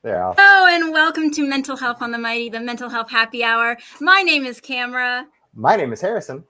There. Hello and welcome to Mental Health on the Mighty, the Mental Health Happy Hour. My name is Camara. My name is Harrison.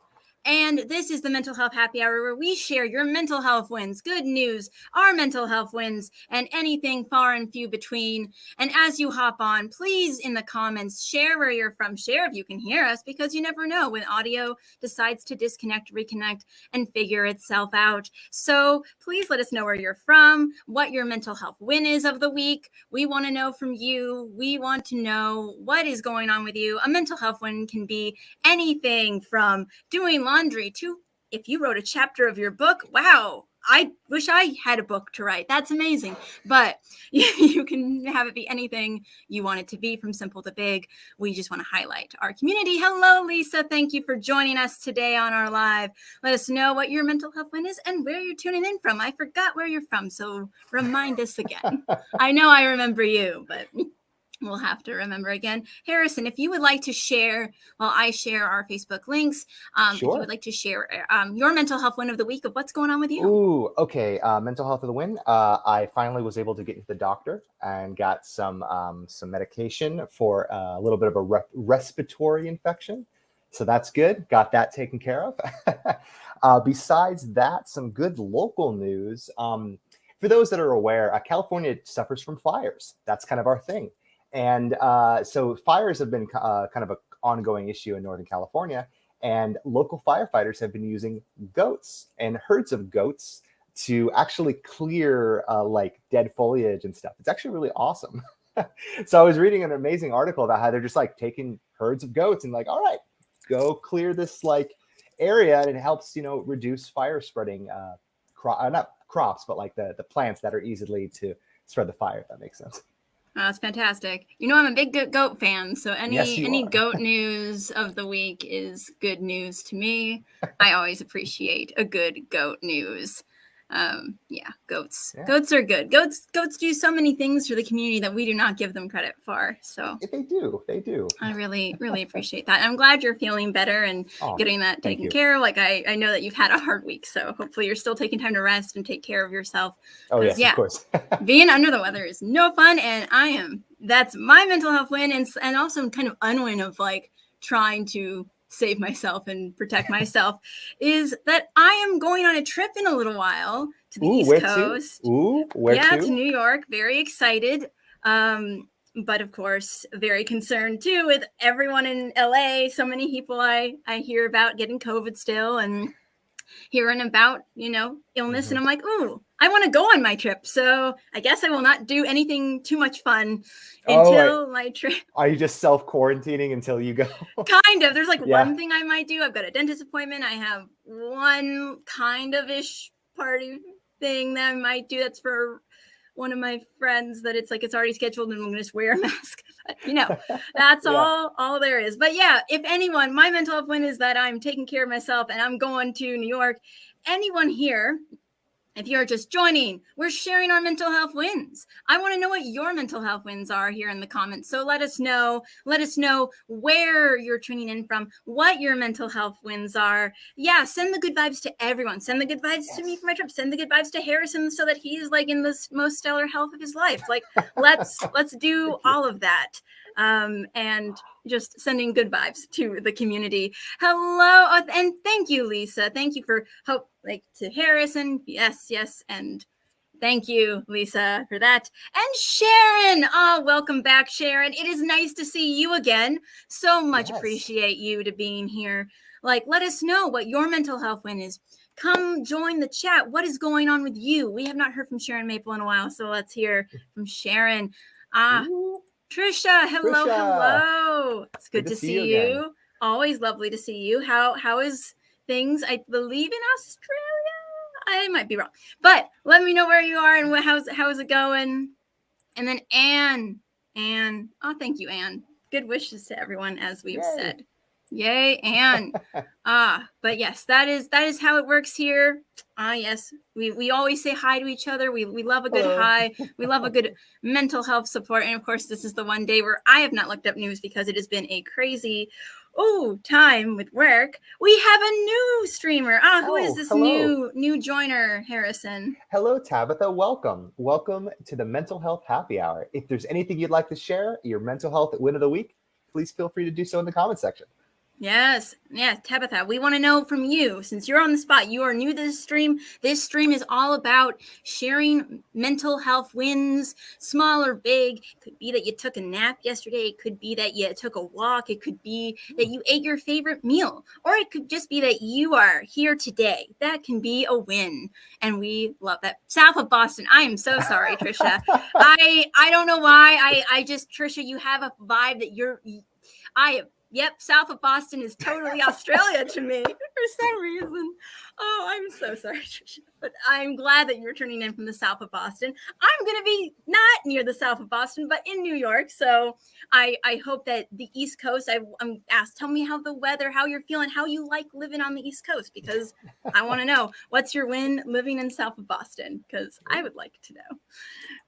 And this is the Mental Health Happy Hour where we share your mental health wins, good news, our mental health wins, and anything far and few between. And as you hop on, please in the comments, share where you're from. Share if you can hear us, because you never know when audio decides to disconnect, reconnect, and figure itself out. So please let us know where you're from, what your mental health win is of the week. We want to know from you. We want to know what is going on with you. A mental health win can be anything from doing laundry to if you wrote a chapter of your book. Wow, I wish I had a book to write. That's amazing. But you can have it be anything you want it to be, from simple to big. We just want to highlight our community. Hello, Lisa. Thank you for joining us today on our live. Let us know what your mental health win is and where you're tuning in from. I forgot where you're from, so remind us again. I know I remember you, but we'll have to remember again. Harrison, if you would like to share, while I share our Facebook links, Sure. If you would like to share your mental health win of the week of what's going on with you. Ooh, okay. Mental health of the win. I finally was able to get into the doctor and got some medication for a little bit of a respiratory infection. So that's good. Got that taken care of. Besides that, some good local news. For those that are aware, California suffers from fires. That's kind of our thing. And so fires have been kind of an ongoing issue in Northern California, and local firefighters have been using goats and herds of goats to actually clear like dead foliage and stuff. It's actually really awesome. So I was reading an amazing article about how they're just like taking herds of goats and like, all right, go clear this like area, and it helps, reduce fire spreading, not crops, but like the plants that are easily to spread the fire, if that makes sense. Oh, that's fantastic. I'm a big goat fan, so any goat news of the week is good news to me. I always appreciate a good goat news. Goats. Yeah. Goats are good. Goats do so many things for the community that we do not give them credit for. So they do. I really, really appreciate that. I'm glad you're feeling better and getting that taken care of. Like I know that you've had a hard week, so hopefully you're still taking time to rest and take care of yourself. Oh yes, of course. Being under the weather is no fun, and that's my mental health win, and also kind of unwin of like trying to save myself and protect myself is that I am going on a trip in a little while to the East Coast. Where to? To New York. Very excited. But of course, very concerned too with everyone in LA. So many people I hear about getting COVID still and hearing about, illness. Mm-hmm. And I'm like, ooh, I want to go on my trip. So I guess I will not do anything too much fun until my trip. Are you just self-quarantining until you go? Kind of. There's one thing I might do. I've got a dentist appointment. I have one kind of ish party thing that I might do. That's for one of my friends that it's already scheduled and I'm going to just wear a mask. But, that's all there is. But yeah, if anyone, my mental health win is that I'm taking care of myself and I'm going to New York. Anyone here, if you're just joining, we're sharing our mental health wins. I want to know what your mental health wins are here in the comments. So let us know. Let us know where you're tuning in from, what your mental health wins are. Yeah, send the good vibes to everyone. Send the good vibes to me for my trip. Send the good vibes to Harrison so that he's like in the most stellar health of his life. Like let's do all of that. And just sending good vibes to the community. Hello, and thank you, Lisa. Thank you for to Harrison. Yes, and thank you, Lisa, for that. And Sharon, welcome back, Sharon. It is nice to see you again. So much appreciate you to being here. Let us know what your mental health win is. Come join the chat. What is going on with you? We have not heard from Sharon Maple in a while, so let's hear from Sharon. Trisha, hello. It's good to see you. Always lovely to see you. How is things? I believe in Australia. I might be wrong, but let me know where you are and how's it going. And then Anne. Oh, thank you, Anne. Good wishes to everyone, as we've said. Yay, Anne. But yes, that is how it works here. Yes, we always say hi to each other. We love a good hi. We love a good mental health support. And of course, this is the one day where I have not looked up news because it has been a crazy time with work. We have a new streamer. Who is this hello. new joiner, Harrison? Hello, Tabitha. Welcome. Welcome to the Mental Health Happy Hour. If there's anything you'd like to share, your mental health win of the week, please feel free to do so in the comment section. Yes, Tabitha, we want to know from you, since you're on the spot, you are new to this stream. This stream is all about sharing mental health wins, small or big. It could be that you took a nap yesterday. It could be that you took a walk. It could be that you ate your favorite meal, or it could just be that you are here today. That can be a win, and we love that. South of Boston, I am so sorry, Trisha. I don't know why. I just, Trisha, you have a vibe that Yep, south of Boston is totally Australia to me for some reason. Oh, I'm so sorry, Trisha. But I'm glad that you're turning in from the south of Boston. I'm going to be not near the south of Boston, but in New York. So I hope that the East Coast, I'm asked, tell me how the weather, how you're feeling, how you like living on the East Coast, because I want to know what's your win living in south of Boston, because I would like to know.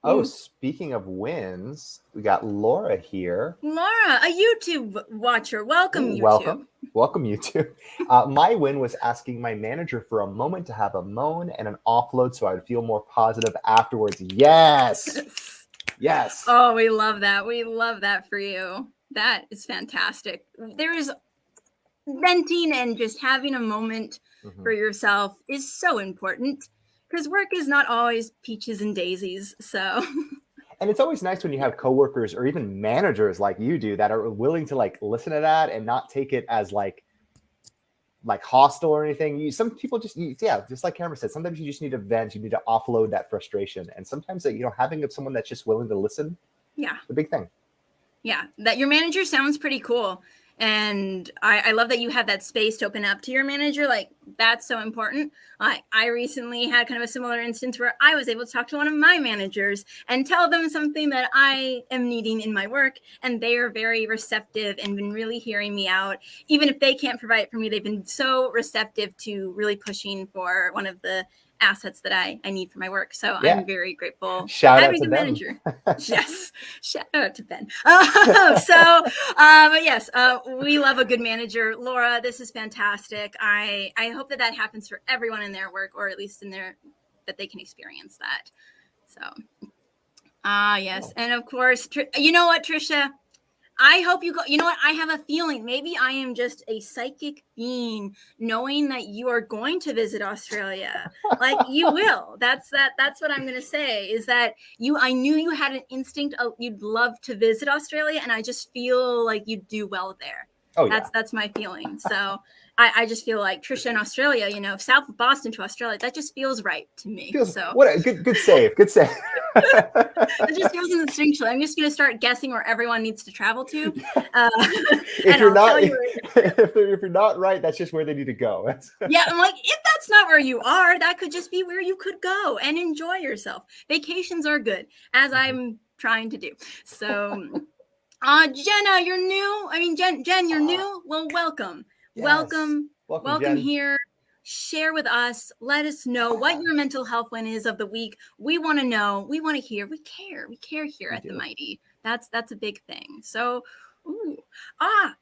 Oh, speaking of wins, we got Laura here. Laura, a YouTube watcher. Welcome, YouTube. Welcome, YouTube. My win was asking my manager for a moment to have a moan and an offload so I would feel more positive afterwards. Yes. Yes. Oh, we love that. We love that for you. That is fantastic. There is venting and just having a moment for yourself is so important, because work is not always peaches and daisies. So, and it's always nice when you have coworkers or even managers like you do that are willing to like listen to that and not take it as like hostile or anything. Some people just like Camara said, sometimes you just need to vent. You need to offload that frustration, and sometimes having someone that's just willing to listen, the big thing. Yeah, that your manager sounds pretty cool. And I love that you have that space to open up to your manager. Like, that's so important. I recently had kind of a similar instance where I was able to talk to one of my managers and tell them something that I am needing in my work. And they are very receptive and been really hearing me out. Even if they can't provide it for me, they've been so receptive to really pushing for one of the assets that I need for my work. So I'm very grateful. Shout out to Ben. Manager. Yes. Shout out to Ben. But yes, we love a good manager. Laura, this is fantastic. I hope that happens for everyone in their work, or at least that they can experience that. So, yes. And of course, you know what, Trisha? I hope you go. You know what? I have a feeling maybe I am just a psychic being, knowing that you are going to visit Australia. Like, you will. That's what I'm going to say, is that I knew you had an instinct you'd love to visit Australia, and I just feel like you'd do well there. Oh, that's my feeling. So I just feel like Trisha in Australia, south of Boston to Australia, that just feels right to me. What a good save. Good save. It just feels instinctually. I'm just going to start guessing where everyone needs to travel to. If you're not right, that's just where they need to go. Yeah, I'm like, if that's not where you are, that could just be where you could go and enjoy yourself. Vacations are good, as I'm trying to do. So, Jenna, you're new. I mean, Jen, you're new. Well, welcome. Yes. Welcome here. Share with us. Let us know what your mental health win is of the week. We want to know. We want to hear. We care here at the Mighty. That's a big thing. So,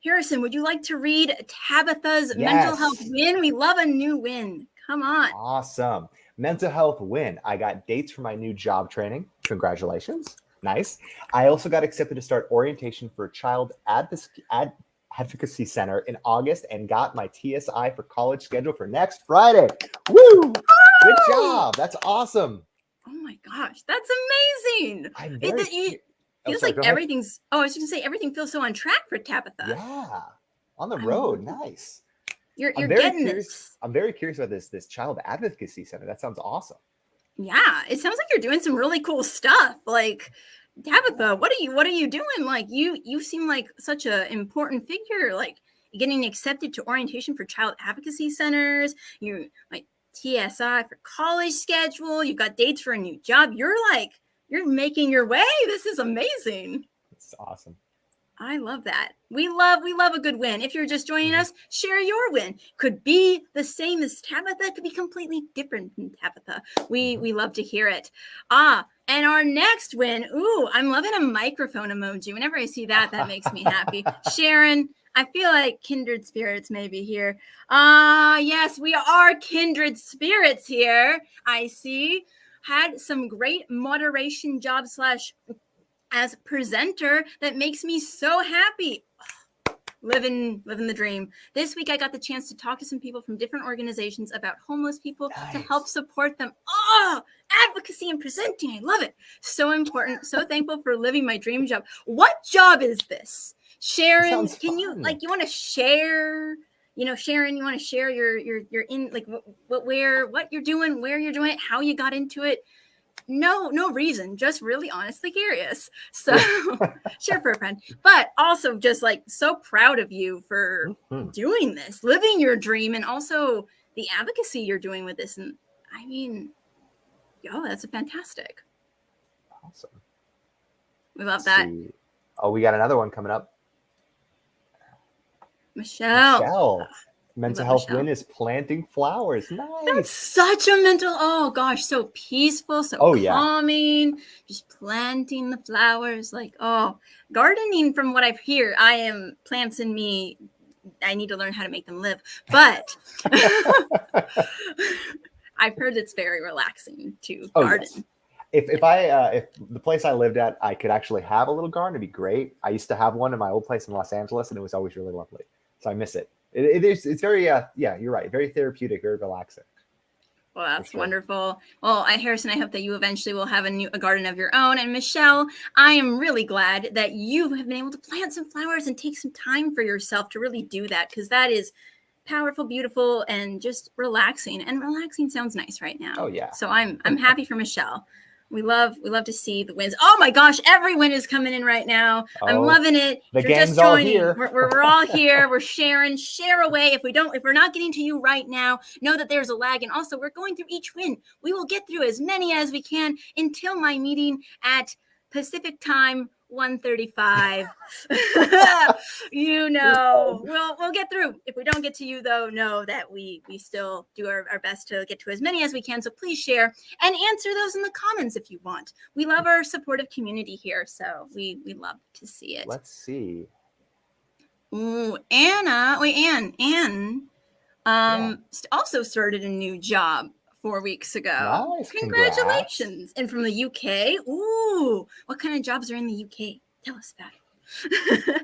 Harrison, would you like to read Tabitha's mental health win? We love a new win. Come on. Awesome. Mental health win. I got dates for my new job training. Congratulations. Nice. I also got accepted to start orientation for a child advocacy center in August and got my TSI for college schedule for next Friday. Woo! Good job. That's awesome. Oh my gosh, that's amazing. Feels like everything's. I was going to say, everything feels so on track for Tabitha. Yeah, on the road. Nice. You're getting this. I'm very curious about this child advocacy center. That sounds awesome. Yeah, it sounds like you're doing some really cool stuff. Like, Tabitha, what are you doing? Like, you seem like such an important figure. Like, getting accepted to orientation for child advocacy centers. You like TSI for college schedule. You got dates for a new job. You're making your way. This is amazing. It's awesome. I love that. We love a good win. If you're just joining us, share your win. Could be the same as Tabitha, could be completely different than Tabitha. We love to hear it. And our next win, I'm loving a microphone emoji. Whenever I see that, that makes me happy. Sharon, I feel like kindred spirits may be here. Yes, we are kindred spirits here. I see. Had some great moderation job / as presenter that makes me so happy. Living the dream. This week I got the chance to talk to some people from different organizations about homeless people to help support them. Advocacy and presenting. I love it. So important. So thankful for living my dream job. What job is this? Sharon, can you you want to share? Sharon, you want to share your in what you're doing, where you're doing it, how you got into it? No reason, just really honestly curious. So share for a friend, but also just so proud of you for doing this, living your dream, and also the advocacy you're doing with this. And I mean, that's a fantastic. Awesome. We love that. See. Oh, we got another one coming up. Michelle. Mental health win is planting flowers. Nice. That's such a mental, so peaceful, so calming. Just planting the flowers, gardening. From what I've heard, I am plants in me. I need to learn how to make them live. But I've heard it's very relaxing to garden. Yes. If the place I lived at, I could actually have a little garden, it'd be great. I used to have one in my old place in Los Angeles, and it was always really lovely. So I miss it. It's very, you're right. Very therapeutic, very relaxing. Well, that's wonderful. Well, Harrison, I hope that you eventually will have a garden of your own. And Michelle, I am really glad that you have been able to plant some flowers and take some time for yourself to really do that, because that is powerful, beautiful, and just relaxing. And relaxing sounds nice right now. Oh, yeah. So I'm happy for Michelle. We love to see the wins. Oh my gosh, every win is coming in right now. I'm loving it. The gang's just joining. All here. We're all here. We're sharing. Share away. If we're not getting to you right now, know that there's a lag. And also, we're going through each win. We will get through as many as we can until my meeting at Pacific time 1:35. We'll get through. If we don't get to you, though, know that we still do our best to get to as many as we can. So please share and answer those in the comments if you want. We love our supportive community here, so we love to see it. Let's see. Ooh, Anne also started a new job 4 weeks ago. Nice. Congratulations. And from the UK. Ooh, what kind of jobs are in the UK? Tell us about it.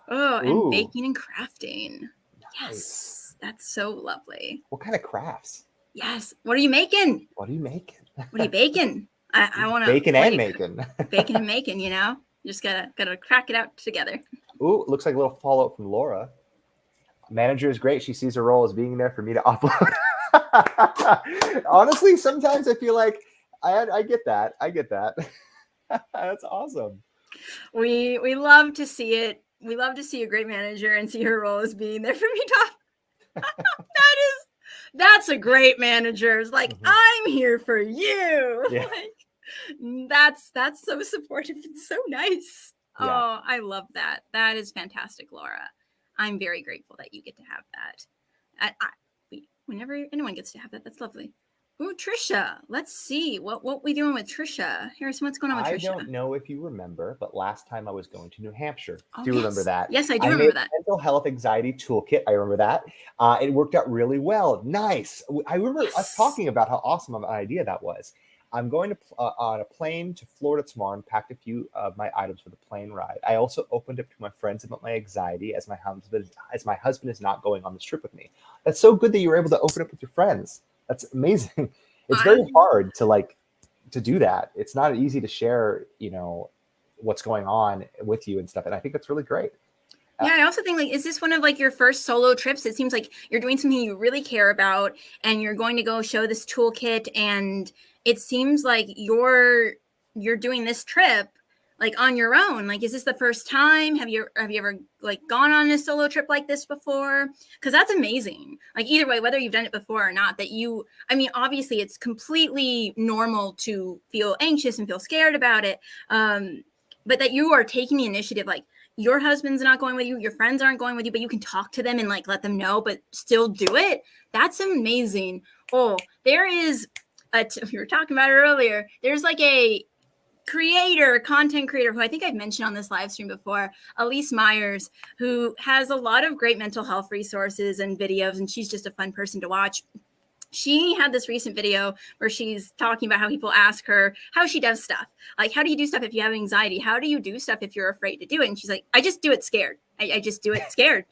And baking and crafting. Nice. Yes, that's so lovely. What kind of crafts? Yes. What are you making? What are you baking? I want to bacon and making. Bacon and making, just gotta crack it out together. Ooh, looks like a little follow-up from Laura. Manager is great. She sees her role as being there for me to upload. Honestly, sometimes I feel like I get that. That's awesome. We love to see it. We love to see a great manager and see her role as being there for me to that's a great manager. It's I'm here for you. Yeah. That's so supportive. It's so nice. Yeah. Oh, I love that. That is fantastic, Laura. I'm very grateful that you get to have that. Whenever anyone gets to have that, that's lovely. Ooh, Trisha. Let's see what we doing with Trisha. Harrison, what's going on with Trisha? I don't know if you remember, but last time I was going to New Hampshire. Do you remember that? Yes, I do remember that. Mental health anxiety toolkit. I remember that. It worked out really well. Nice. I remember us talking about how awesome of an idea that was. I'm going to on a plane to Florida tomorrow and packed a few of my items for the plane ride. I also opened up to my friends about my anxiety as my husband is not going on this trip with me. That's so good that you were able to open up with your friends. That's amazing. It's very hard to do that. It's not easy to share, what's going on with you and stuff. And I think that's really great. Yeah, I also think is this one of your first solo trips? It seems like you're doing something you really care about and you're going to go show this toolkit, and it seems like you're doing this trip on your own. Is this the first time? Have you ever gone on a solo trip like this before? Because that's amazing. Either way, whether you've done it before or not, obviously it's completely normal to feel anxious and feel scared about it. but that you are taking the initiative. Like, your husband's not going with you, your friends aren't going with you, but you can talk to them and like let them know, but still do it. That's amazing. Oh, there is we were talking about it earlier. There's like a content creator who I think I've mentioned on this live stream before, Elise Myers, who has a lot of great mental health resources and videos, and she's just a fun person to watch. She had this recent video where she's talking about how people ask her how she does stuff. Like, how do you do stuff if you have anxiety? How do you do stuff if you're afraid to do it? And she's like, I just do it scared. I just do it scared.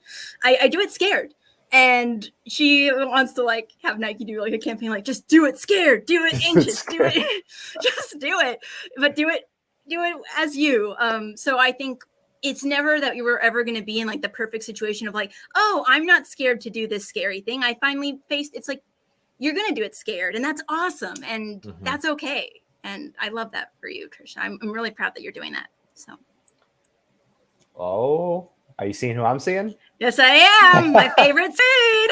I do it scared. And she wants to like have Nike do like a campaign, like, just do it scared, do it anxious, do it, just do it, but do it as you. So I think it's never that you were ever going to be in like the perfect situation of like, oh, I'm not scared to do this scary thing. I finally faced, it's like, you're going to do it scared, and that's awesome. And that's okay. And I love that for you, Trisha. I'm really proud that you're doing that. So. Oh, are you seeing who I'm seeing? Yes, I am. My favorite seed.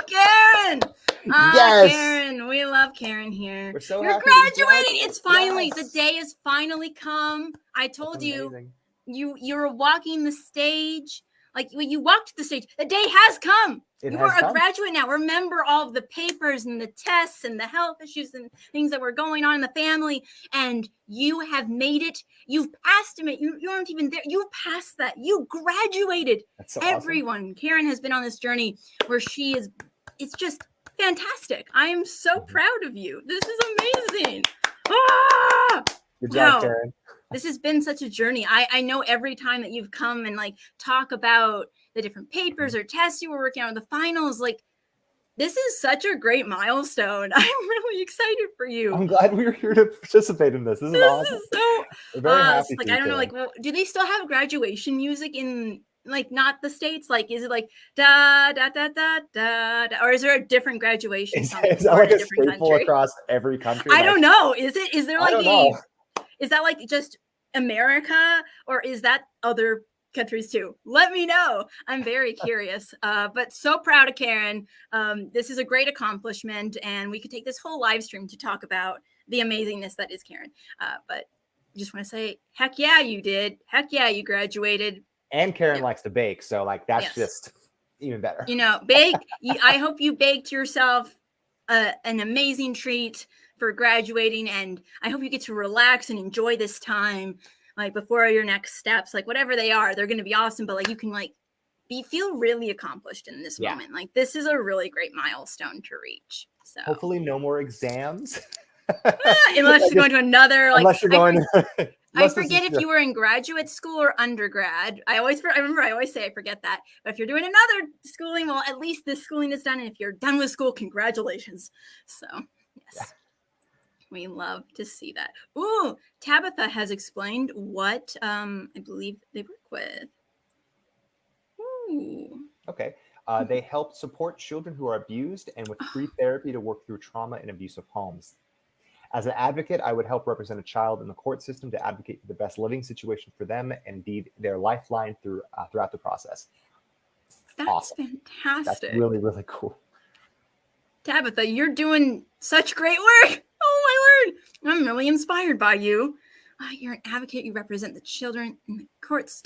Karen. Yes. Karen. We love Karen here. We're so You're happy. Graduating. It's finally, the day has finally come. I told you, you're walking the stage. Like, when you walked the stage, the day has come. You are a graduate now. Remember all of the papers and the tests and the health issues and things that were going on in the family. And you have made it. You've passed it. You aren't even there. You passed that. You graduated. That's so Everyone. Awesome. Karen has been on this journey where she is. It's just fantastic. I am so proud of you. This is amazing. Ah! Good job, Karen. This has been such a journey. I know every time that you've come and like talk about the different papers or tests you were working on, the finals, like, this is such a great milestone. I'm really excited for you. I'm glad we were here to participate in this. This is awesome. Is so very happy like, I don't know, like, well, do they still have graduation music in like not the States? Like, is it like da da da da da, da, or is there a different graduation song? Is that like a staple across every country? I don't know. Is there like is that like just America, or is that other countries too? Let me know. I'm very curious. But so proud of Karen. This is a great accomplishment, and we could take this whole live stream to talk about the amazingness that is Karen. But just want to say, heck yeah, you did. Heck yeah, you graduated. And Karen likes to bake, so like that's just even better. You know, bake. I hope you baked yourself an amazing treat for graduating, and I hope you get to relax and enjoy this time, like before your next steps, like whatever they are, they're going to be awesome, but like you can like feel really accomplished in this moment. Like, this is a really great milestone to reach. So hopefully no more exams. Unless you're going to another, like, unless you're going I forget if you were in graduate school or undergrad. I always say I forget that. But if you're doing another schooling, well, at least this schooling is done. And if you're done with school, congratulations. So, yes. We love to see that. Ooh, Tabitha has explained what I believe they work with. Ooh. Okay. They help support children who are abused and with free therapy to work through trauma in abusive homes. As an advocate, I would help represent a child in the court system to advocate for the best living situation for them and indeed their lifeline throughout the process. That's awesome. Fantastic. That's really, really cool. Tabitha, you're doing such great work. Oh, my word. I'm really inspired by you. You're an advocate. You represent the children in the courts.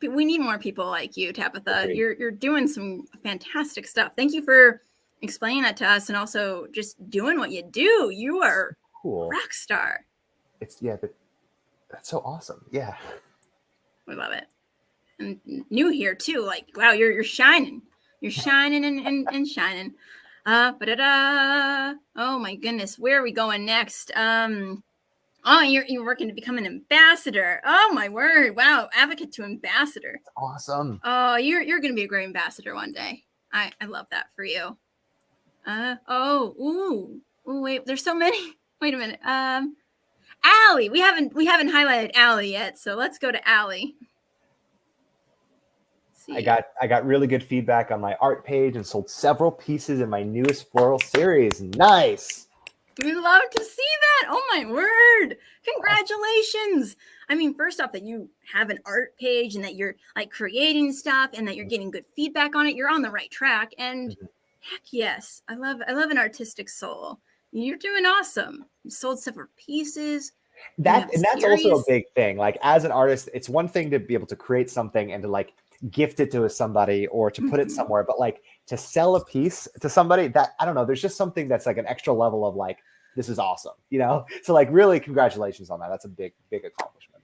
We need more people like you, Tabitha. Agreed. You're doing some fantastic stuff. Thank you for explaining that to us, and also just doing what you do. You are cool. Rock star. That's so awesome. Yeah. We love it. And new here too. Like, wow, you're shining. You're shining and shining. Oh my goodness, where are we going next? Oh, you're working to become an ambassador. Oh my word! Wow, advocate to ambassador. That's awesome. Oh, you're gonna be a great ambassador one day. I love that for you. Ooh, wait, there's so many. Wait a minute. Allie, we haven't highlighted Allie yet, so let's go to Allie. I got really good feedback on my art page and sold several pieces in my newest floral series. Nice. We love to see that. Oh my word. Congratulations. I mean, first off, that you have an art page and that you're like creating stuff and that you're getting good feedback on it. You're on the right track. And heck yes, I love an artistic soul. You're doing awesome. You sold several pieces. And that's also a big thing. Like as an artist, it's one thing to be able to create something and to like gift it to somebody or to put it somewhere, but like to sell a piece to somebody, that I don't know, there's just something that's like an extra level of like, this is awesome, you know? So like really congratulations on that. That's a big accomplishment.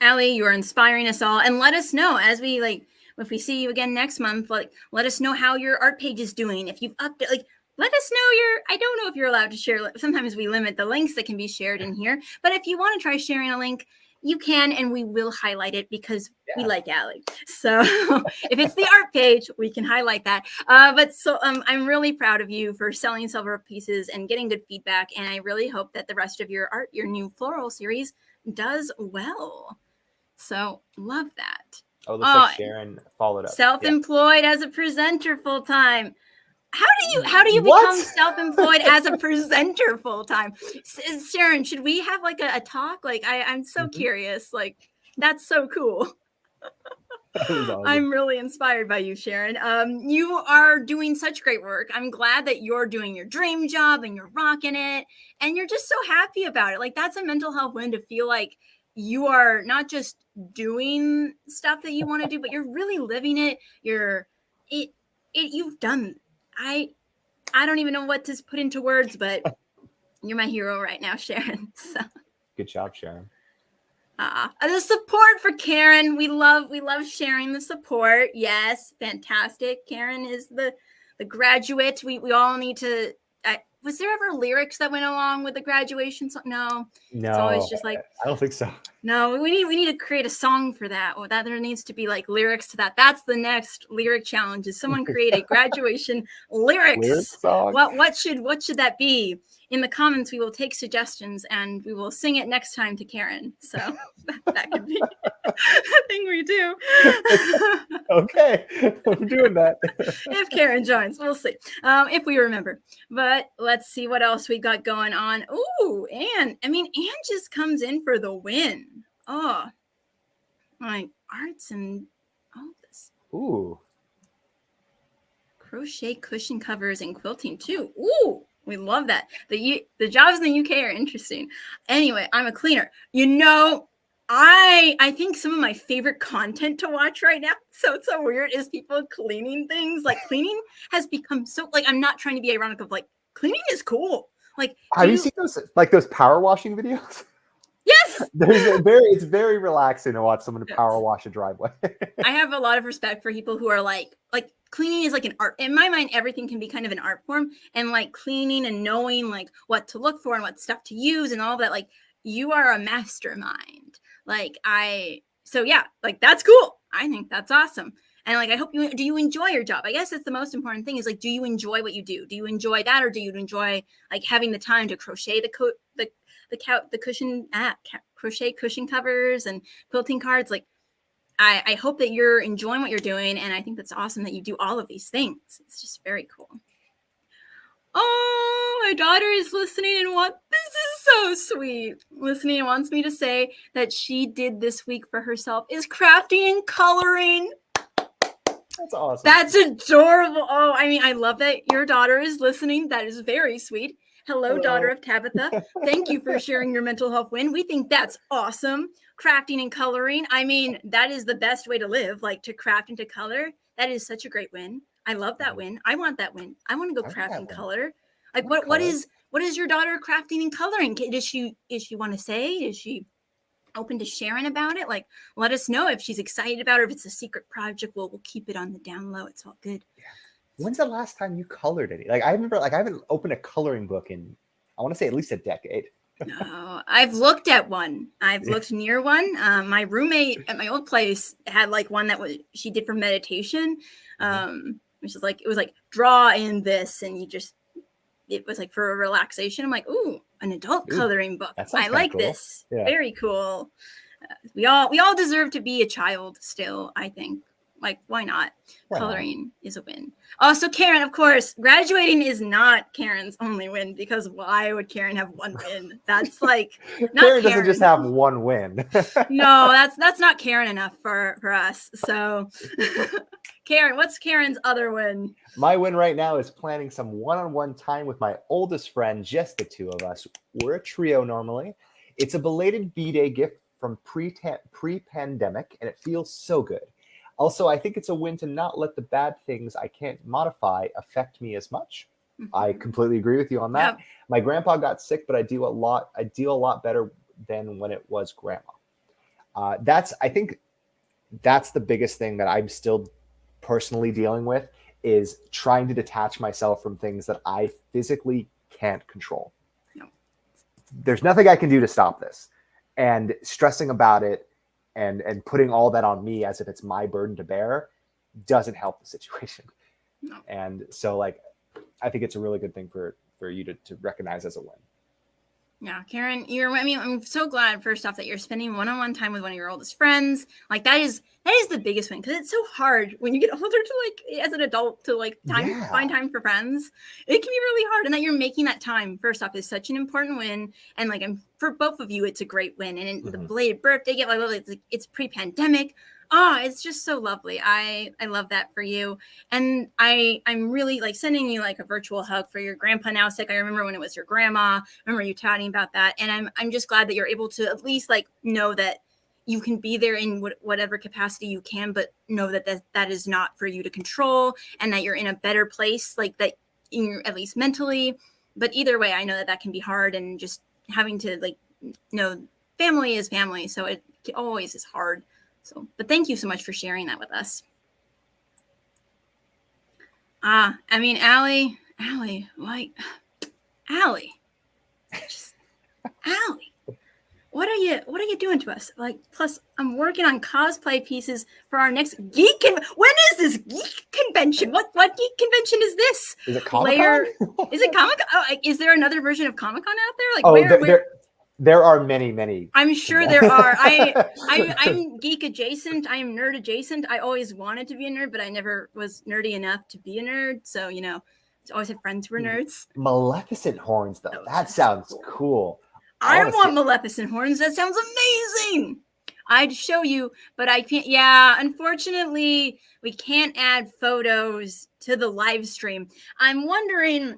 Allie, you're inspiring us all, and let us know as we like, if we see you again next month, like let us know how your art page is doing. If you've updated, like let us know I don't know if you're allowed to share. Sometimes we limit the links that can be shared in here, but if you want to try sharing a link, you can, and we will highlight it because we like Allie. So if it's the art page, we can highlight that. But so I'm really proud of you for selling several pieces and getting good feedback. And I really hope that the rest of your art, your new floral series, does well. So love that. Oh, looks like Sharon followed up. Self-employed as a presenter full time. How do you become self-employed as a presenter full time? Sharon, should we have like a talk? Like I'm so curious. Like that's so cool. Awesome. I'm really inspired by you, Sharon. You are doing such great work. I'm glad that you're doing your dream job and you're rocking it and you're just so happy about it. Like that's a mental health win to feel like you are not just doing stuff that you want to do, but you're really living it. You've done. I don't even know what to put into words, but you're my hero right now, Sharon. So. Good job, Sharon. The support for Karen. We love sharing the support. Yes, fantastic. Karen is the graduate. We all need to. Was there ever lyrics that went along with the graduation song? No. It's always just like I don't think so. No, we need to create a song for that. Or that there needs to be like lyrics to that. That's the next lyric challenge. Is someone create a graduation lyrics song? What should that be? In the comments, we will take suggestions and we will sing it next time to Karen. So that could be a thing we do. Okay, I'm doing that. If Karen joins, we'll see. If we remember. But let's see what else we got going on. Ooh, Anne just comes in for the win. Oh, my arts and all this. Ooh. Crochet cushion covers and quilting too. Ooh. We love that. The jobs in the UK are interesting. Anyway, I'm a cleaner. You know, I think some of my favorite content to watch right now, so it's so weird, is people cleaning things. Like cleaning has become so, like, I'm not trying to be ironic of like, cleaning is cool. Like, have you seen those power washing videos? Yes. It's very relaxing to watch someone power wash a driveway. I have a lot of respect for people who are like cleaning is like an art. In my mind, everything can be kind of an art form, and like cleaning and knowing like what to look for and what stuff to use and all that. Like you are a mastermind. So yeah, like that's cool. I think that's awesome. And like, I hope do you enjoy your job? I guess that's the most important thing is like, do you enjoy what you do? Do you enjoy that? Or do you enjoy like having the time to crochet crochet cushion covers and quilting cards? Like, I hope that you're enjoying what you're doing. And I think that's awesome that you do all of these things. It's just very cool. Oh, my daughter is listening and this is so sweet. Listening and wants me to say that she did this week for herself is crafting and coloring. That's awesome. That's adorable. Oh, I love that your daughter is listening. That is very sweet. Hello, daughter of Tabitha. Thank you for sharing your mental health win. We think that's awesome. Crafting and coloring. That is the best way to live, like to craft and to color. That is such a great win. I love that win. I want that win. I want to go craft and color. Like what is your daughter crafting and coloring? Does she want to say? Is she open to sharing about it? Like, let us know if she's excited about it, or if it's a secret project. We'll keep it on the down low. It's all good. Yeah. When's the last time you colored any? Like I remember, I haven't opened a coloring book in, I want to say at least a decade. No, I've looked at one. I've looked near one. My roommate at my old place had like one that she did for meditation. Which is like, it was like draw in this, and it was like for a relaxation. I'm like, ooh, an adult coloring book. I like cool. This. Yeah. Very cool. We all deserve to be a child still, I think. Like, why not? Coloring is a win. Oh, so Karen, of course, graduating is not Karen's only win, because why would Karen have one win? That's like not Karen doesn't just have one win. No, that's not Karen enough for us. So Karen, what's Karen's other win? My win right now is planning some one-on-one time with my oldest friend, just the two of us. We're a trio normally. It's a belated B-Day gift from pre-pandemic, and it feels so good. Also, I think it's a win to not let the bad things I can't modify affect me as much. I completely agree with you on that. Yep. My grandpa got sick, but I deal a lot better than when it was grandma. I think that's the biggest thing that I'm still personally dealing with, is trying to detach myself from things that I physically can't control. No. There's nothing I can do to stop this, and stressing about it and putting all that on me as if it's my burden to bear doesn't help the situation. No. And so, like, I think it's a really good thing for you to recognize as a win. Yeah, Karen, I'm so glad, first off, that you're spending one-on-one time with one of your oldest friends. Like, that is the biggest win, because it's so hard when you get older to, like, as an adult, to, like, find time for friends. It can be really hard, and that you're making that time, first off, is such an important win. And, like, for both of you, it's a great win. And the belated birthday gift, it's pre-pandemic. Oh, it's just so lovely. I love that for you. And I'm really, like, sending you, like, a virtual hug for your grandpa now sick. I remember when it was your grandma. I remember you chatting about that. And I'm just glad that you're able to at least, like, know that you can be there in whatever capacity you can, but know that is not for you to control, and that you're in a better place, like, that at least mentally. But either way, I know that can be hard, and just having to, like, family is family. So it always is hard. So, but thank you so much for sharing that with us. I mean, Allie, like, Allie, what are you doing to us? Like, plus, I'm working on cosplay pieces for our next geek. When is this geek convention? What geek convention is this? Is it Comic-Con? Is it Comic-Con? Oh, is there another version of Comic-Con out there? Like, there are many. I'm sure there are. I'm geek adjacent. I am nerd adjacent. I always wanted to be a nerd, but I never was nerdy enough to be a nerd. So, I always had friends who were nerds. Maleficent horns, though. That sounds cool. I want Maleficent horns. That sounds amazing. I'd show you, but I can't. Yeah, unfortunately, we can't add photos to the live stream. I'm wondering,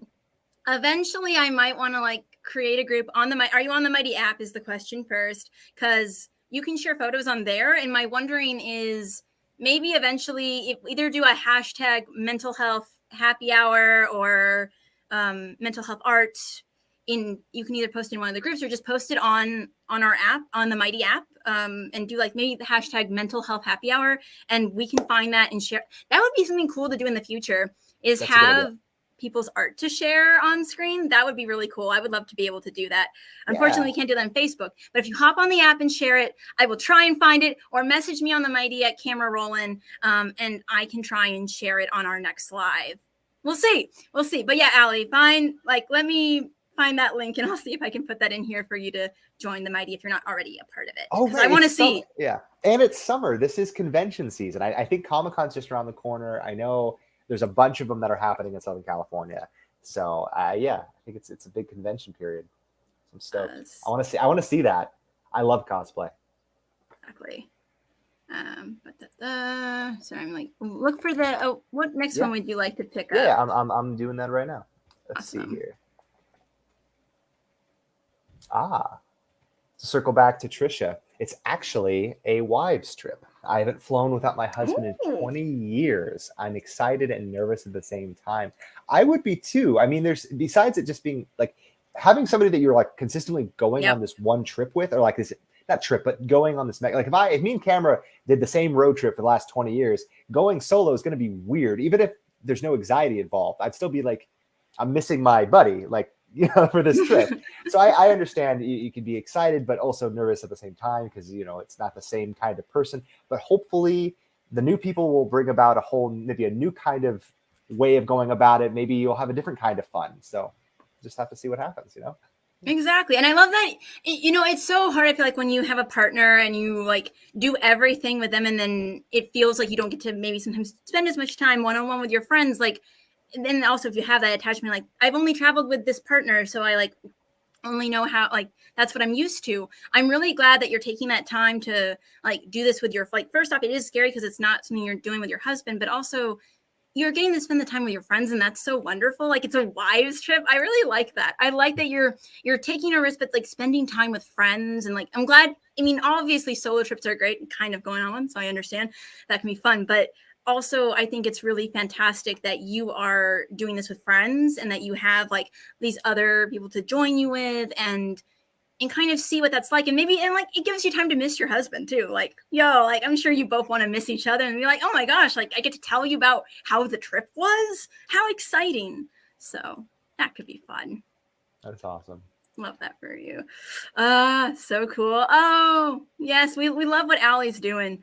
eventually I might want to, like, create a group on are you on the Mighty app is the question first, because you can share photos on there. And my wondering is, maybe eventually, if either do a hashtag mental health happy hour or mental health art, you can either post in one of the groups or just post it on our app, on the Mighty app, and do, like, maybe the hashtag mental health happy hour, and we can find that and share. That would be something cool to do in the future, is have people's art to share on screen. That would be really cool. I would love to be able to do that. Unfortunately, we can't do that on Facebook, but if you hop on the app and share it, I will try and find it, or message me on the Mighty at Camera Rollin', and I can try and share it on our next live. We'll see. But yeah, Allie, let me find that link, and I'll see if I can put that in here for you to join the Mighty if you're not already a part of it. Oh, right. I want to see. Yeah. And it's summer. This is convention season. I think Comic-Con's just around the corner. I know there's a bunch of them that are happening in Southern California. So I think it's a big convention period. I'm stoked. I want to see that. I love cosplay. Exactly. So I'm like, look for what next one would you like to pick up? Yeah, I'm doing that right now. Let's see here. To circle back to Trisha, it's actually a wives trip. I haven't flown without my husband in 20 years. I'm excited and nervous at the same time. I would be too. I mean, besides it just being like having somebody that you're, like, consistently going on this one trip with, or like this, not trip, but going on this, like if me and Camara did the same road trip for the last 20 years, going solo is going to be weird. Even if there's no anxiety involved, I'd still be like, I'm missing my buddy, like, for this trip. So I understand you can be excited, but also nervous at the same time, because, it's not the same kind of person. But hopefully the new people will bring about maybe a new kind of way of going about it. Maybe you'll have a different kind of fun. So just have to see what happens, Exactly. And I love that, it's so hard. I feel like when you have a partner and you, like, do everything with them, and then it feels like you don't get to maybe sometimes spend as much time one-on-one with your friends, like. And then also, if you have that attachment, like, I've only traveled with this partner, so I, like, only know how, like, that's what I'm used to. I'm really glad that you're taking that time to, like, do this with your, like, first off, it is scary because it's not something you're doing with your husband, but also you're getting to spend the time with your friends, and that's so wonderful. Like, it's a wives trip. I really like that. I like that you're taking a risk, but like spending time with friends. And like, I'm glad. I mean, obviously solo trips are great and kind of going on one, so I understand that can be fun. But also, I think it's really fantastic that you are doing this with friends and that you have like these other people to join you with and kind of see what that's like. And maybe, and like, it gives you time to miss your husband too. Like, like, I'm sure you both want to miss each other and be like, oh my gosh, like I get to tell you about how the trip was. How exciting. So that could be fun. That's awesome. Love that for you. So cool. Oh yes. We love what Allie's doing.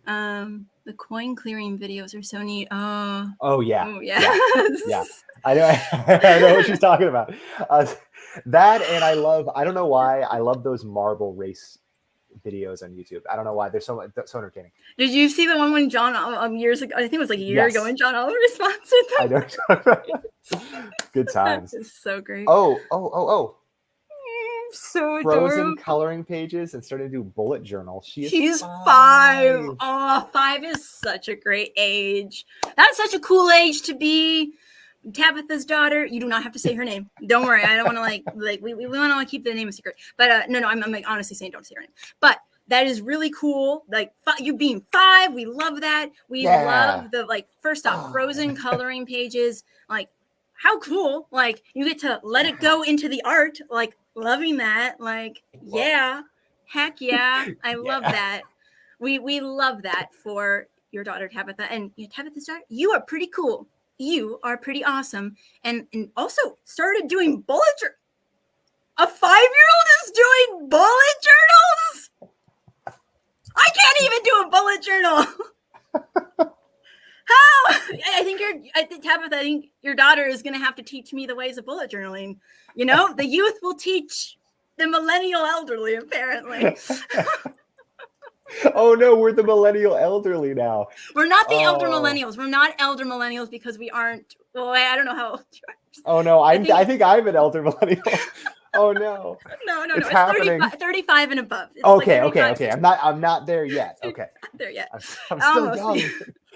The coin clearing videos are so neat. Oh yeah. Oh yes. Yeah. I know what she's talking about. That, and I don't know why, I love those marble race videos on YouTube. I don't know why, they're so entertaining. Did you see the one when John years ago? I think it was like a year ago when John Oliver sponsored them. I know. Good times. It's so great. Oh. So Frozen adorable. Coloring pages and starting to do bullet journals. She's 5. Oh, 5 is such a great age. That's such a cool age to be Tabitha's daughter. You do not have to say her name. Don't worry. I don't want to like we want to keep the name a secret. But no, I'm like honestly saying don't say her name. But that is really cool. Like you being 5, we love that. We love the like first off Frozen coloring pages. Like how cool. Like you get to let it go into the art. Like loving that. Like heck yeah. I love that. We love that for your daughter Tabitha. And Tabitha's daughter, you are pretty cool. You are pretty awesome. And also started doing bullet journals. A 5-year-old is doing bullet journals? I can't even do a bullet journal. How? Tabitha, I think your daughter is going to have to teach me the ways of bullet journaling. You know, the youth will teach the millennial elderly, apparently. Oh no, we're the millennial elderly now. We're not the elder millennials. We're not elder millennials because we aren't. Well, I don't know how old you are. Oh no, I think I'm an elder millennial. Oh no. No. It's 35 and above. It's okay. I'm not there yet. Okay. Not there yet. I'm still young.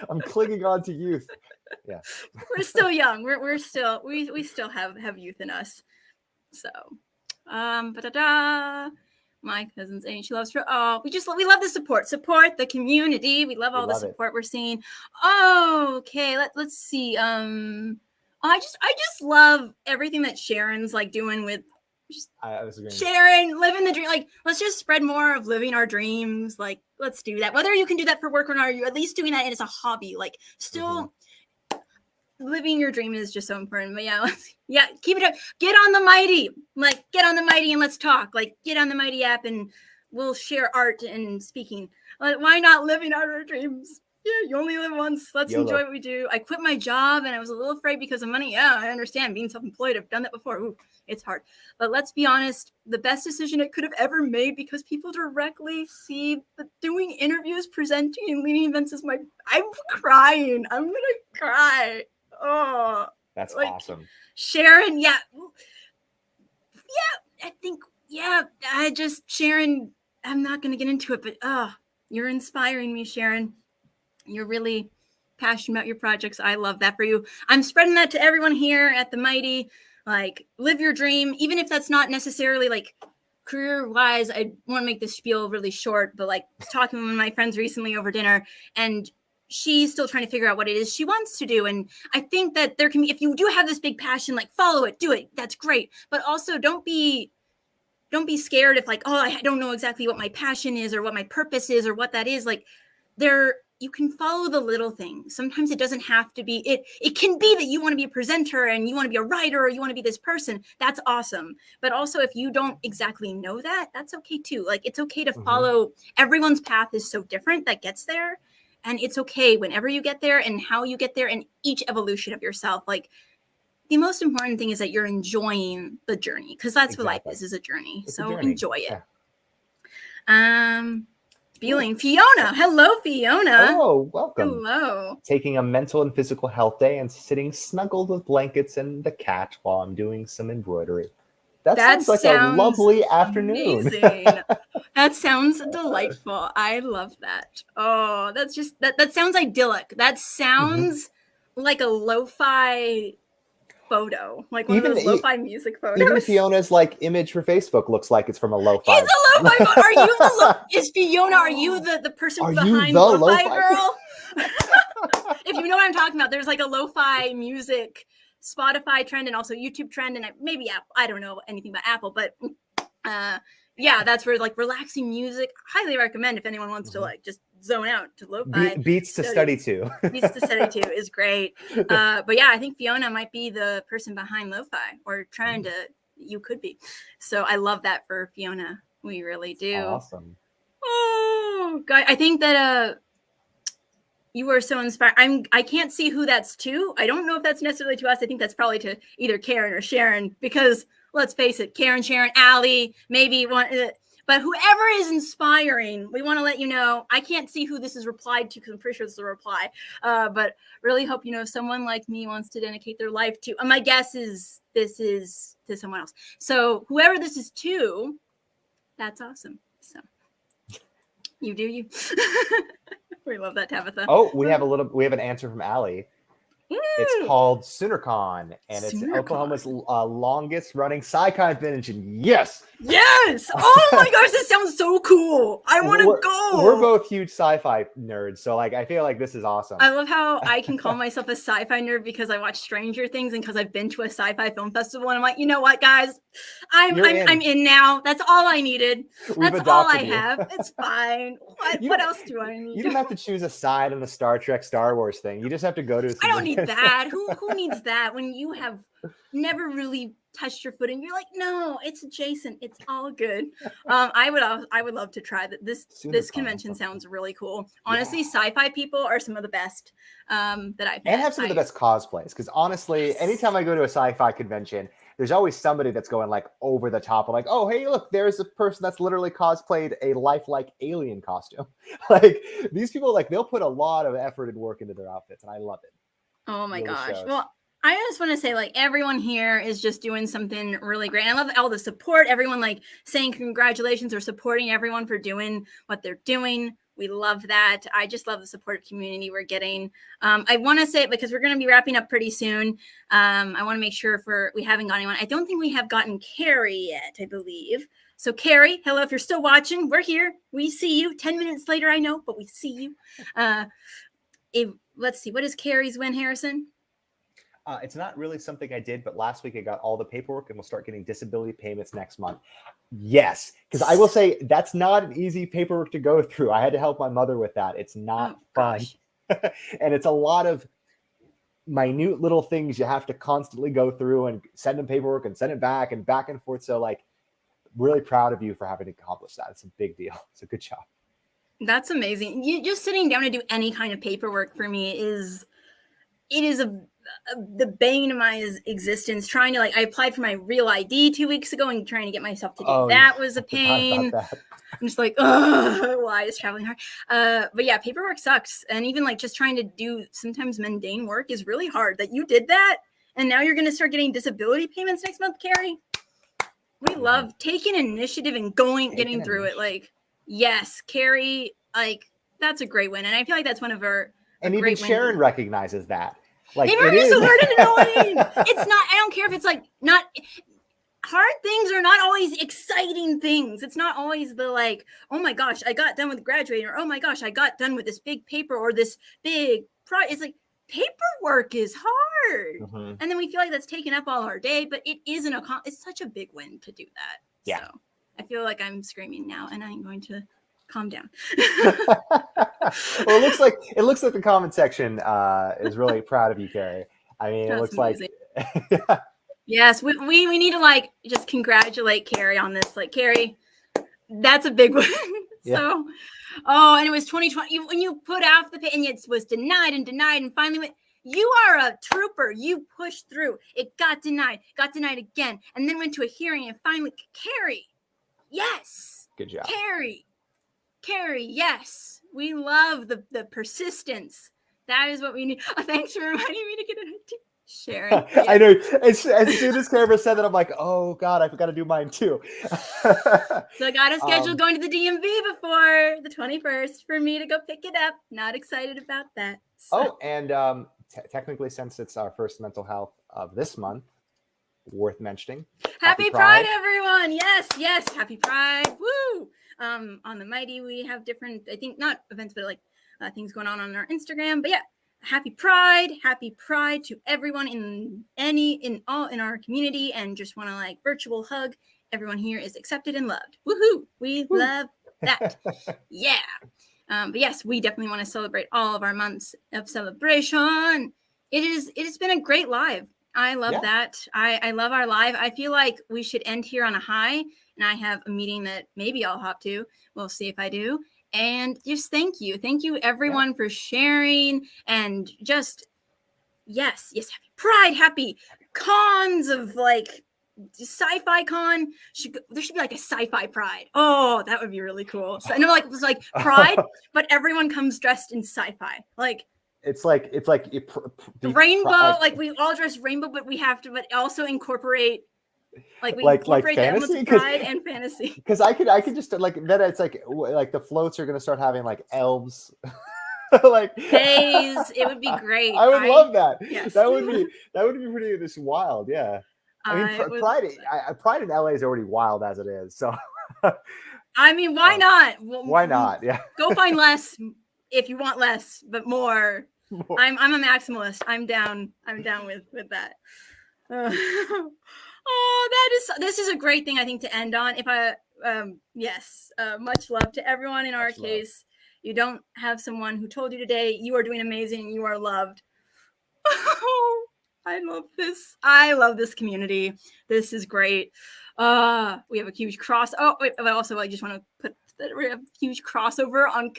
I'm clinging on to youth. Yeah. We're still young. We're still we still have youth in us. So, my cousin's age. She loves her. Oh, we love the support the community. We love all the support we're seeing. Oh, okay. Let's see. I just love everything that Sharon's like doing with Sharon living the dream. Like, let's just spread more of living our dreams. Like, let's do that. Whether you can do that for work or not, you're at least doing that and it's a hobby. Like, still living your dream is just so important. But keep it up. Get on the Mighty. Like, get on the Mighty and let's talk. Like, get on the Mighty app and we'll share art and speaking. Like, why not living out our dreams? Yeah, you only live once. Let's enjoy what we do. I quit my job and I was a little afraid because of money. Yeah, I understand. Being self-employed, I've done that before. Ooh, it's hard. But let's be honest, the best decision I could have ever made because people directly see that doing interviews, presenting, and leading events is I'm crying. I'm going to cry. Oh. That's awesome. Sharon, Sharon, I'm not going to get into it, but you're inspiring me, Sharon. You're really passionate about your projects. I love that for you. I'm spreading that to everyone here at the Mighty. Like, live your dream, even if that's not necessarily like career-wise. I want to make this spiel really short, but like, I was talking with one of my friends recently over dinner, and she's still trying to figure out what it is she wants to do. And I think that there can be, if you do have this big passion, like follow it, do it. That's great. But also don't be scared if like, I don't know exactly what my passion is or what my purpose is or what that is. Like you can follow the little things. Sometimes it doesn't have to be, it can be that you want to be a presenter and you want to be a writer or you want to be this person. That's awesome. But also if you don't exactly know that, that's okay too. Like it's okay to follow, everyone's path is so different that gets there. And it's okay whenever you get there and how you get there and each evolution of yourself. Like the most important thing is that you're enjoying the journey because that's what life is a journey. It's so enjoy it. Yeah. Feeling Fiona. Hello, Fiona. Oh, welcome. Hello. Taking a mental and physical health day and sitting snuggled with blankets and the cat while I'm doing some embroidery. That sounds like a lovely afternoon. That sounds delightful. I love that. Oh, that's just that sounds idyllic. That sounds like a lo-fi photo, like one of Even those lo-fi music photos. even Fiona's like image for Facebook looks like it's from a lo-fi. It's a lo-fi. Are you the is Fiona? Are you the person Are you behind the lo-fi lo-fi girl? If you know what I'm talking about, there's like a lo-fi music Spotify trend and also YouTube trend, and maybe Apple. I don't know anything about Apple, but yeah, that's where like relaxing music. Highly recommend if anyone wants to like just zone out to lo-fi. Beats to study to. Beats to study to is great. But yeah, I think Fiona might be the person behind lo-fi, or trying to. You could be. So I love that for Fiona. We really do. Awesome. Oh, God, I think that you were so inspired. I can't see who that's to. I don't know if that's necessarily to us. I think that's probably to either Karen or Sharon, because let's face it, Karen, Sharon, Allie, maybe one, but whoever is inspiring, we want to let you know. I can't see who this is replied to, because I'm pretty sure this is a reply. But really hope someone like me wants to dedicate their life to. My guess is this is to someone else. So whoever this is to, that's awesome. So you do you. We love that, Tabitha. Oh, we have an answer from Allie. It's called SoonerCon, and it's Oklahoma's longest running sci-fi convention. Yes! Oh my gosh, this sounds so cool. I want to go. We're both huge sci-fi nerds, so like I feel like this is awesome. I love how I can call myself a sci-fi nerd because I watch Stranger Things and because I've been to a sci-fi film festival, and I'm like, you know what, guys? I'm in now. That's all I needed. That's all I have. It's fine. What else do I need? You don't have to choose a side in the Star Trek, Star Wars thing. You just have to go to. I don't need that. Who needs that when you have never really touched your foot and you're like, no, it's adjacent. It's all good. I would love to try that. This convention sounds really cool. Honestly, sci-fi people are some of the best that I've met. And have some of the best cosplays, because honestly, anytime I go to a sci-fi convention, there's always somebody that's going like over the top of like, oh, hey, look, there's a person that's literally cosplayed a lifelike alien costume. Like these people, like they'll put a lot of effort and work into their outfits, and I love it. Oh my gosh. Well, I just want to say, like, everyone here is just doing something really great. I love all the support, everyone like saying congratulations or supporting everyone for doing what they're doing. We love that. I just love the support community we're getting. I want to say, because we're going to be wrapping up pretty soon, I want to make sure we haven't got anyone. I don't think we have gotten Carrie yet, I believe. So Carrie, hello, if you're still watching, we're here. We see you. 10 minutes later, I know, but we see you. Let's see. What is Carrie's win, Harrison? It's not really something I did, but last week I got all the paperwork, and we'll start getting disability payments next month. Yes, because I will say that's not an easy paperwork to go through. I had to help my mother with that. It's not fun. And it's a lot of minute little things you have to constantly go through and send them paperwork and send it back and forth. So like, really proud of you for having to accomplish that. It's a big deal. It's a good job. That's amazing. You just sitting down to do any kind of paperwork for me is the bane of my existence. Trying to I applied for my real ID 2 weeks ago and trying to get myself to do that was a pain. I'm just like, oh, why is traveling hard? But yeah, paperwork sucks. And even just trying to do sometimes mundane work is really hard. That you did that, and now you're going to start getting disability payments next month, Carrie. We love taking initiative and getting through it. Yes, Carrie, that's a great win. And I feel like that's one of our and even Sharon recognizes that. Paperwork is so hard and annoying. It's not, I don't care if it's not hard things are not always exciting things. It's not always the oh my gosh, I got done with graduating, or oh my gosh, I got done with this big paper or this big project. It's paperwork is hard. Mm-hmm. And then we feel like that's taken up all our day, but it isn't it's such a big win to do that. Yeah. So I feel like I'm screaming now, and I'm going to calm down. Well, it looks like the comment section is really proud of you, Carrie. I mean, it looks amazing. Yes, we need to just congratulate Carrie on this. Carrie, that's a big one. Yeah. So, and it was 2020 when you put off the pay, and it was denied, and finally went. You are a trooper. You pushed through. It got denied again, and then went to a hearing, and finally, Carrie. Yes. Good job. Carrie, yes. We love the persistence. That is what we need. Thanks for reminding me to get it to Sharon. Yeah. I know. As soon as Camara said that, I'm like, oh, God, I forgot to do mine too. So I got to schedule going to the DMV before the 21st for me to go pick it up. Not excited about that. So. Oh, and technically, since it's our first mental health of this month, worth mentioning. Happy Pride, everyone! Yes, Happy Pride! Woo! On the Mighty, we have different, I think, not events, but like things going on our Instagram. But yeah, Happy Pride to everyone in our community, and just want to like virtual hug. Everyone here is accepted and loved. Woohoo! We love that. Yeah. But yes, we definitely want to celebrate all of our months of celebration. It has been a great live. I love that. I love our live. I feel like we should end here on a high, and I have a meeting that maybe I'll hop to. We'll see if I do. And just thank you everyone for sharing, and just yes, happy Pride, happy cons of like sci-fi con. There should be like a sci-fi Pride. Oh, that would be really cool. So I know, like it was like Pride, but everyone comes dressed in sci-fi. Like it's like the rainbow. Like we all dress rainbow, but we have to, but also incorporate like fantasy, pride and fantasy. Because I could just like then it's like the floats are gonna start having like elves. Like days, it would be great. I would love that. Yes. That would be pretty this wild. Yeah. I mean, Pride in LA is already wild as it is. So, I mean, why not? Why not? Yeah. Go find less if you want less, but more. I'm a maximalist. I'm down with that. This is a great thing, I think, to end on. If I much love to everyone in our case. You don't have someone who told you today you are doing amazing, you are loved. I love this. I love this community. This is great. We have a huge cross. Oh, wait, also, I just want to put that we have a huge crossover on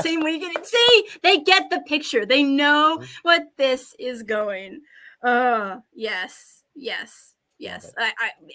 same weekend. See, they get the picture. They know what this is going. Yes.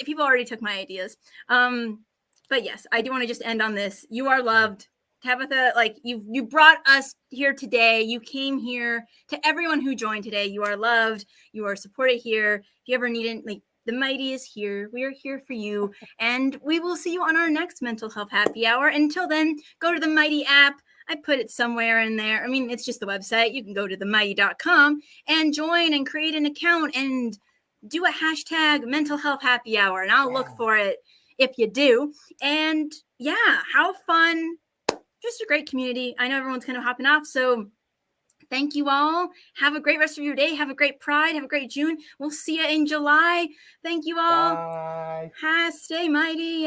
People already took my ideas. But yes, I do want to just end on this. You are loved. Tabitha, like you brought us here today. You came here. To everyone who joined today, you are loved. You are supported here. If you ever need it, like the Mighty is here. We are here for you. And we will see you on our next mental health happy hour. Until then, go to the Mighty app. I put it somewhere in there. I mean, it's just the website. You can go to themighty.com and join and create an account and do a hashtag mental health happy hour. And I'll look for it if you do. And yeah, how fun. Just a great community. I know everyone's kind of hopping off, so thank you all. Have a great rest of your day. Have a great Pride. Have a great June. We'll see you in July. Thank you all. Bye. Stay mighty.